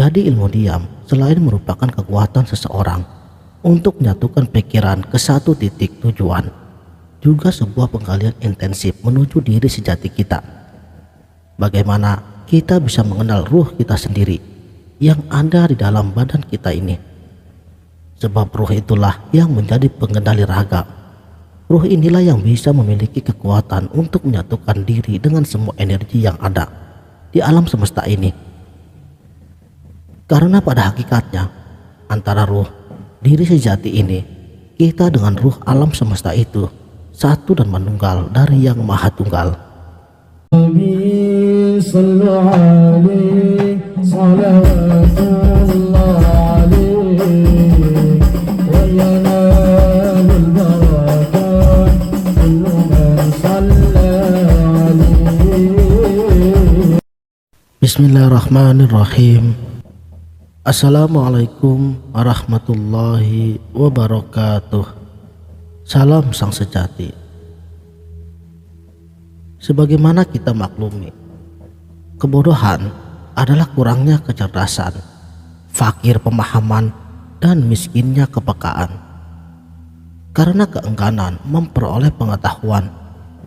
Jadi ilmu diam selain merupakan kekuatan seseorang untuk menyatukan pikiran ke satu titik tujuan, juga sebuah penggalian intensif menuju diri sejati kita. Bagaimana kita bisa mengenal ruh kita sendiri yang ada di dalam badan kita ini. Sebab ruh itulah yang menjadi pengendali raga. Ruh inilah yang bisa memiliki kekuatan untuk menyatukan diri dengan semua energi yang ada di alam semesta ini. Karena pada hakikatnya, antara ruh, diri sejati ini, kita dengan ruh alam semesta itu, satu dan menunggal dari yang maha tunggal. Bismillahirrahmanirrahim. Assalamualaikum warahmatullahi wabarakatuh. Salam sang sejati. Sebagaimana kita maklumi, kebodohan adalah kurangnya kecerdasan, fakir pemahaman, dan miskinnya kepekaan. Karena keengganan memperoleh pengetahuan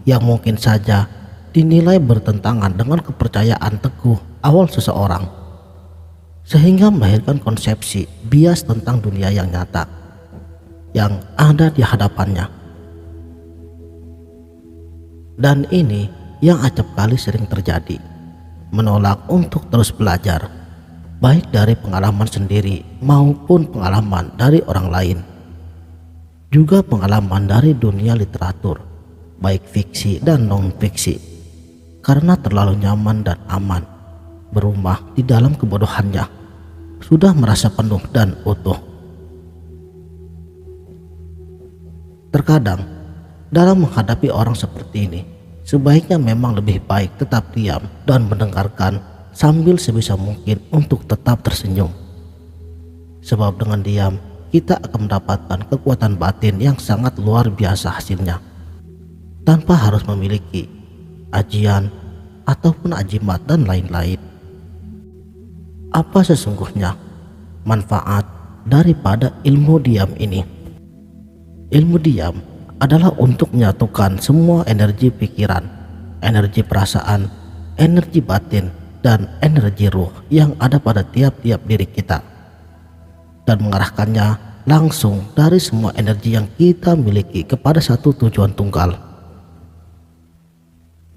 yang mungkin saja dinilai bertentangan dengan kepercayaan teguh awal seseorang, sehingga melahirkan konsepsi bias tentang dunia yang nyata yang ada di hadapannya. Dan ini yang acap kali sering terjadi, menolak untuk terus belajar, baik dari pengalaman sendiri maupun pengalaman dari orang lain, juga pengalaman dari dunia literatur, baik fiksi dan non-fiksi, karena terlalu nyaman dan aman berumah di dalam kebodohannya, sudah merasa penuh dan utuh. Terkadang dalam menghadapi orang seperti ini, sebaiknya memang lebih baik tetap diam dan mendengarkan sambil sebisa mungkin untuk tetap tersenyum. Sebab dengan diam kita akan mendapatkan kekuatan batin yang sangat luar biasa hasilnya, tanpa harus memiliki ajian ataupun ajimat dan lain-lain. Apa sesungguhnya manfaat daripada ilmu diam ini? Ilmu diam adalah untuk menyatukan semua energi pikiran, energi perasaan, energi batin, dan energi ruh yang ada pada tiap-tiap diri kita, dan mengarahkannya langsung dari semua energi yang kita miliki kepada satu tujuan tunggal.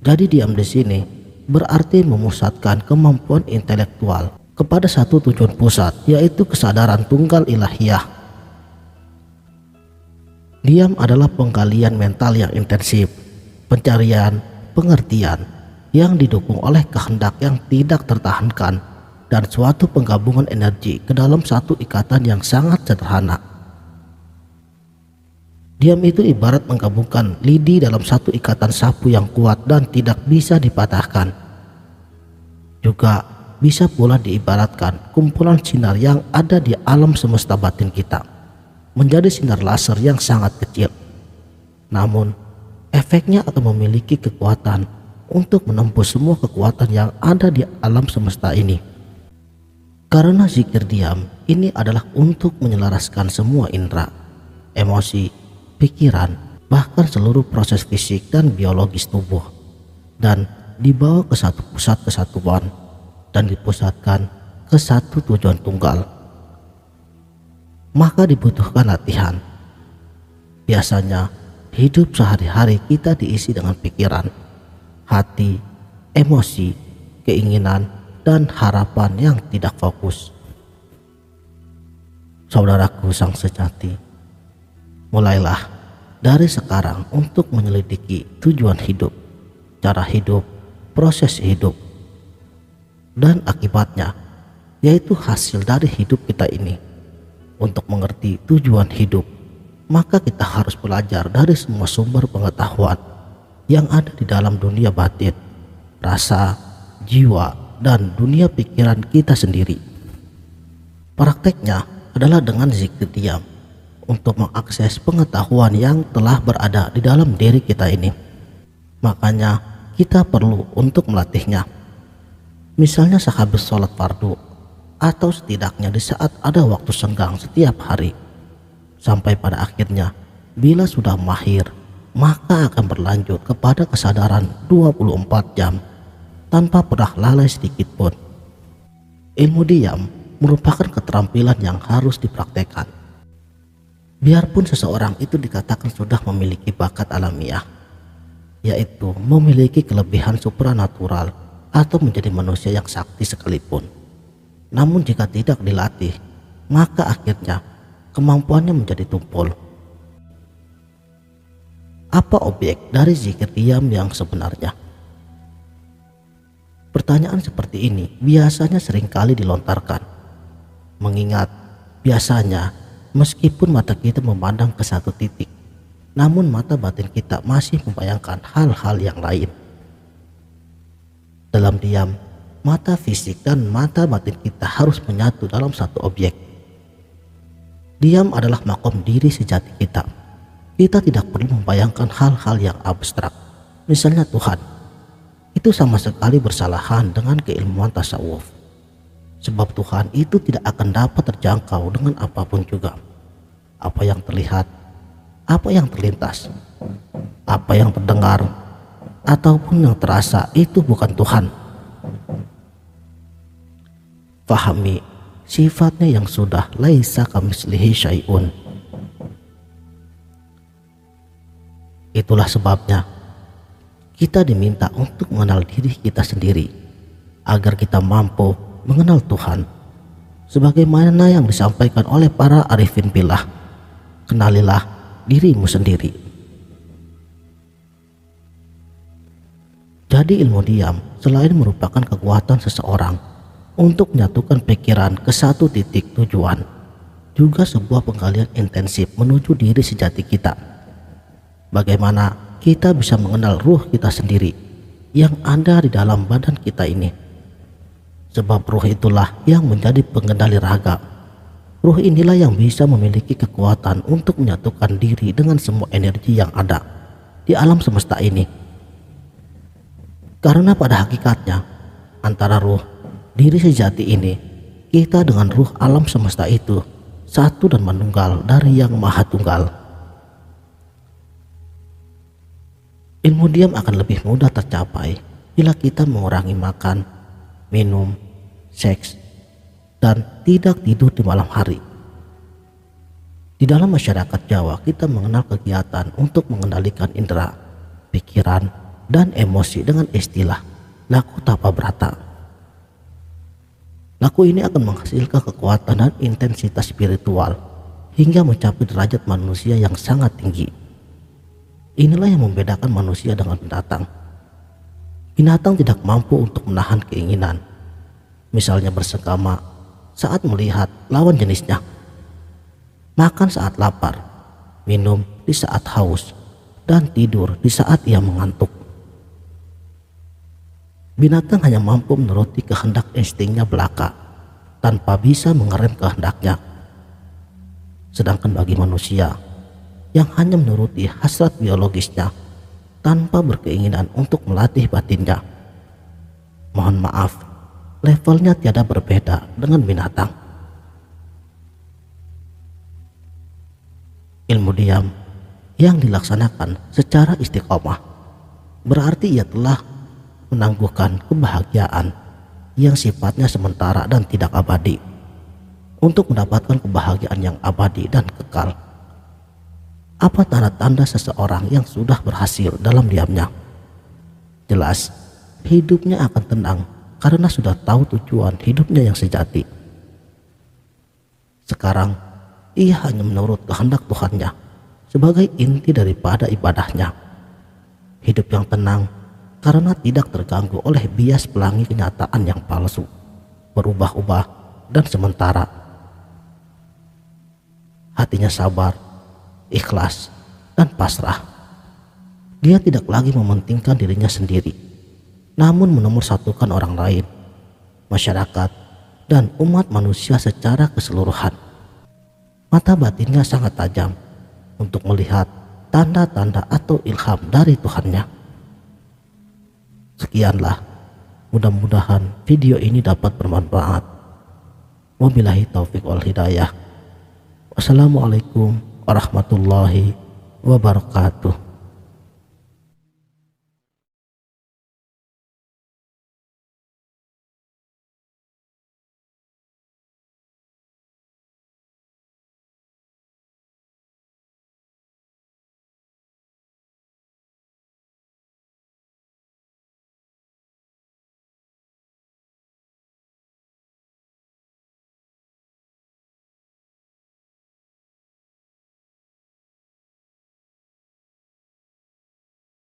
Jadi diam di sini berarti memusatkan kemampuan intelektual kepada satu tujuan pusat, yaitu kesadaran tunggal ilahiyah. Diam adalah penggalian mental yang intensif, pencarian pengertian yang didukung oleh kehendak yang tidak tertahankan, dan suatu penggabungan energi ke dalam satu ikatan yang sangat sederhana. Diam itu ibarat menggabungkan lidi dalam satu ikatan sapu yang kuat dan tidak bisa dipatahkan. Juga bisa pula diibaratkan kumpulan sinar yang ada di alam semesta batin kita menjadi sinar laser yang sangat kecil, namun efeknya akan memiliki kekuatan untuk menembus semua kekuatan yang ada di alam semesta ini. Karena zikir diam ini adalah untuk menyelaraskan semua indera, emosi, pikiran, bahkan seluruh proses fisik dan biologis tubuh, dan dibawa ke satu pusat kesatuan dan dipusatkan ke satu tujuan tunggal. Maka dibutuhkan latihan. Biasanya hidup sehari-hari kita diisi dengan pikiran, hati, emosi, keinginan, dan harapan yang tidak fokus. Saudaraku sang sejati, mulailah dari sekarang untuk menyelidiki tujuan hidup, cara hidup, proses hidup, dan akibatnya, yaitu hasil dari hidup kita ini. Untuk mengerti tujuan hidup, maka kita harus belajar dari semua sumber pengetahuan yang ada di dalam dunia batin, rasa, jiwa, dan dunia pikiran kita sendiri. Prakteknya adalah dengan zikir diam untuk mengakses pengetahuan yang telah berada di dalam diri kita ini. Makanya kita perlu untuk melatihnya. Misalnya sehabis sholat fardu, atau setidaknya di saat ada waktu senggang setiap hari. Sampai pada akhirnya, bila sudah mahir, maka akan berlanjut kepada kesadaran 24 jam tanpa pernah lalai sedikit pun. Ilmu diam merupakan keterampilan yang harus dipraktekkan. Biarpun seseorang itu dikatakan sudah memiliki bakat alamiah, yaitu memiliki kelebihan supranatural atau menjadi manusia yang sakti sekalipun. Namun jika tidak dilatih, maka akhirnya kemampuannya menjadi tumpul. Apa objek dari zikir diam yang sebenarnya? Pertanyaan seperti ini biasanya seringkali dilontarkan, mengingat biasanya meskipun mata kita memandang ke satu titik, namun mata batin kita masih membayangkan hal-hal yang lain. Dalam diam, mata fisik dan mata batin kita harus menyatu dalam satu objek. Diam adalah makom diri sejati kita. Kita tidak perlu membayangkan hal-hal yang abstrak, misalnya Tuhan. Itu sama sekali bersalahan dengan keilmuan tasawuf. Sebab Tuhan itu tidak akan dapat terjangkau dengan apapun juga. Apa yang terlihat, apa yang terlintas, apa yang terdengar, ataupun yang terasa itu bukan Tuhan. Fahami sifatnya yang sudah laisa kamitslihi syai'un. Itulah sebabnya kita diminta untuk mengenal diri kita sendiri agar kita mampu mengenal Tuhan. Sebagaimana yang disampaikan oleh para arifin billah, kenalilah dirimu sendiri. Jadi ilmu diam selain merupakan kekuatan seseorang untuk menyatukan pikiran ke satu titik tujuan, juga sebuah penggalian intensif menuju diri sejati kita. Bagaimana kita bisa mengenal ruh kita sendiri yang ada di dalam badan kita ini. Sebab ruh itulah yang menjadi pengendali raga. Ruh inilah yang bisa memiliki kekuatan untuk menyatukan diri dengan semua energi yang ada di alam semesta ini. Karena pada hakikatnya antara ruh diri sejati ini, kita dengan ruh alam semesta itu satu dan menunggal dari yang maha tunggal. Ilmu diam akan lebih mudah tercapai bila kita mengurangi makan, minum, seks, dan tidak tidur di malam hari. Di dalam masyarakat Jawa kita mengenal kegiatan untuk mengendalikan indera, pikiran, dan emosi dengan istilah laku tapa brata. Laku ini akan menghasilkan kekuatan dan intensitas spiritual hingga mencapai derajat manusia yang sangat tinggi. Inilah yang membedakan manusia dengan binatang. Binatang tidak mampu untuk menahan keinginan, misalnya bersengkama saat melihat lawan jenisnya, makan saat lapar, minum di saat haus, dan tidur di saat ia mengantuk. Binatang hanya mampu menuruti kehendak instingnya belaka tanpa bisa mengerem kehendaknya. Sedangkan bagi manusia yang hanya menuruti hasrat biologisnya tanpa berkeinginan untuk melatih batinnya, mohon maaf, levelnya tiada berbeda dengan binatang. Ilmu diam yang dilaksanakan secara istiqomah berarti ia telah menangguhkan kebahagiaan yang sifatnya sementara dan tidak abadi untuk mendapatkan kebahagiaan yang abadi dan kekal. Apa tanda-tanda seseorang yang sudah berhasil dalam diamnya? Jelas, hidupnya akan tenang karena sudah tahu tujuan hidupnya yang sejati. Sekarang, ia hanya menurut kehendak Tuhannya sebagai inti daripada ibadahnya. Hidup yang tenang karena tidak terganggu oleh bias pelangi kenyataan yang palsu, berubah-ubah, dan sementara. Hatinya sabar, ikhlas, dan pasrah. Dia tidak lagi mementingkan dirinya sendiri, namun menomorsatukan orang lain, masyarakat, dan umat manusia secara keseluruhan. Mata batinnya sangat tajam untuk melihat tanda-tanda atau ilham dari Tuhannya. Sekianlah, mudah-mudahan video ini dapat bermanfaat. Wabillahi taufik wal hidayah. Wassalamualaikum warahmatullahi wabarakatuh.